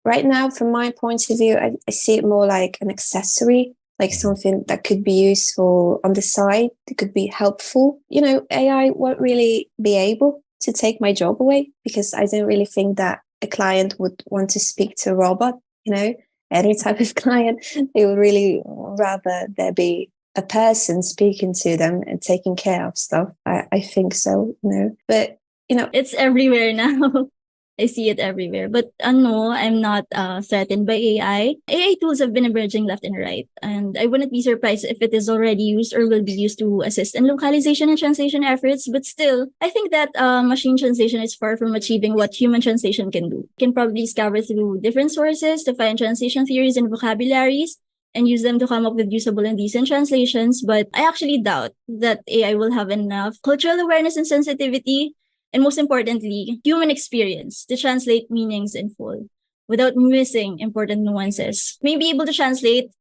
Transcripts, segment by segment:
right now, from my point of view, I see it more like an accessory, like something that could be useful on the side, that could be helpful. AI won't really be able to take my job away, because I don't really think that a client would want to speak to a robot, any type of client. They would really rather there be a person speaking to them and taking care of stuff. I think so, But, it's everywhere now. I see it everywhere. But no, I'm not threatened by AI. AI tools have been emerging left and right. And I wouldn't be surprised if it is already used or will be used to assist in localization and translation efforts. But still, I think that machine translation is far from achieving what human translation can do. It can probably scour through different sources to find translation theories and vocabularies and use them to come up with usable and decent translations. But I actually doubt that AI will have enough cultural awareness and sensitivity, and most importantly, human experience to translate meanings in full without missing important nuances. May be able to translate,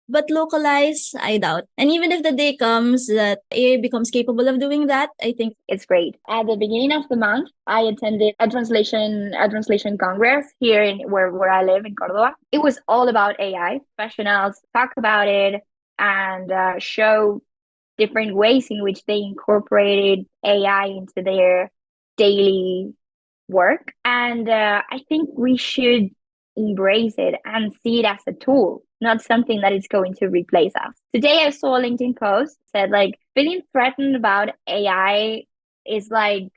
but localize, I doubt. And even if the day comes that AI becomes capable of doing that, I think it's great. At the beginning of the month, I attended a translation congress here in where I live in Córdoba. It was all about AI. Professionals talk about it and show different ways in which they incorporated AI into their daily work. And I think we should embrace it and see it as a tool, not something that is going to replace us. Today I saw a LinkedIn post said like feeling threatened about AI is like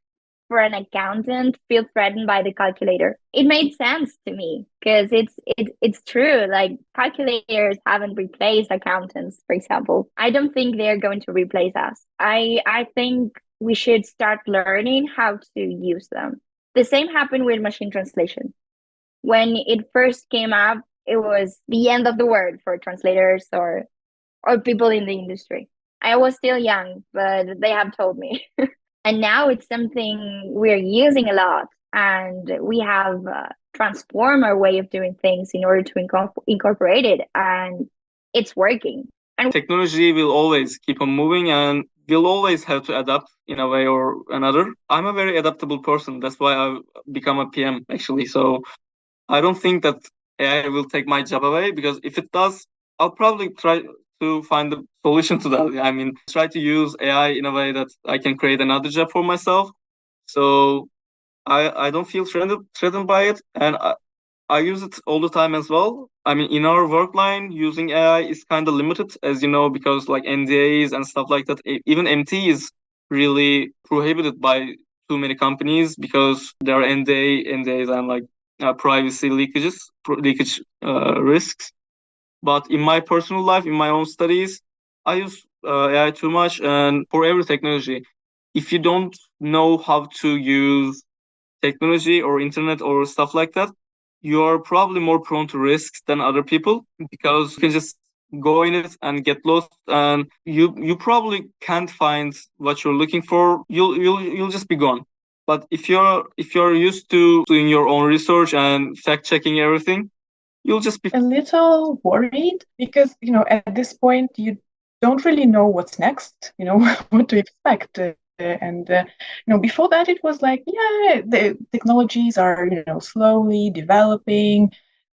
for an accountant feel threatened by the calculator. It made sense to me because it's true. Like calculators haven't replaced accountants, for example. I don't think they're going to replace us. I think we should start learning how to use them. The same happened with machine translation. When it first came up, it was the end of the world for translators or people in the industry. I was still young, but they have told me. And now it's something we're using a lot, and we have transformed our way of doing things in order to incorporate it, and it's working. And technology will always keep on moving, and we'll always have to adapt in a way or another. I'm a very adaptable person. That's why I've become a PM, actually. So I don't think that AI will take my job away, because if it does, I'll probably try to find a solution to that. I mean, try to use AI in a way that I can create another job for myself. So I don't feel threatened by it, and I use it all the time as well. I mean, in our work line, using AI is kind of limited, as you know, because like NDAs and stuff like that. Even MT is really prohibited by too many companies because there are NDAs and like privacy leakage risks. But in my personal life, in my own studies, I use AI too much, and for every technology. If you don't know how to use technology or internet or stuff like that, you're probably more prone to risks than other people, because you can just go in it and get lost, and you probably can't find what you're looking for. You'll just be gone. But if you're used to doing your own research and fact checking everything, you'll just be a little worried because at this point you don't really know what's next. What to expect. And before that it was like, yeah, the technologies are slowly developing.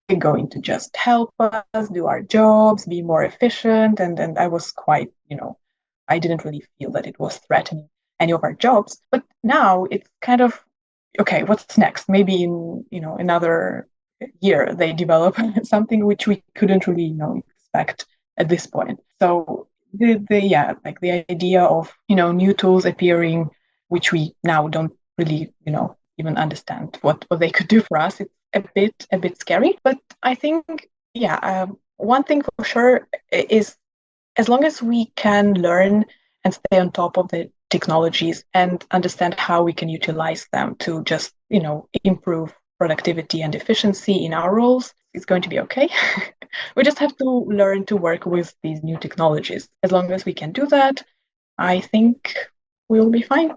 They're going to just help us do our jobs, be more efficient. And I was quite, I didn't really feel that it was threatening any of our jobs. But now it's kind of, okay, what's next? Maybe in another year they develop something which we couldn't really expect at this point. So the idea of new tools appearing, which we now don't really even understand what they could do for us, it's a bit scary. But I think one thing for sure is, as long as we can learn and stay on top of the technologies and understand how we can utilize them to just improve productivity and efficiency in our roles, it's going to be okay. We just have to learn to work with these new technologies. As long as we can do that, I think we'll be fine.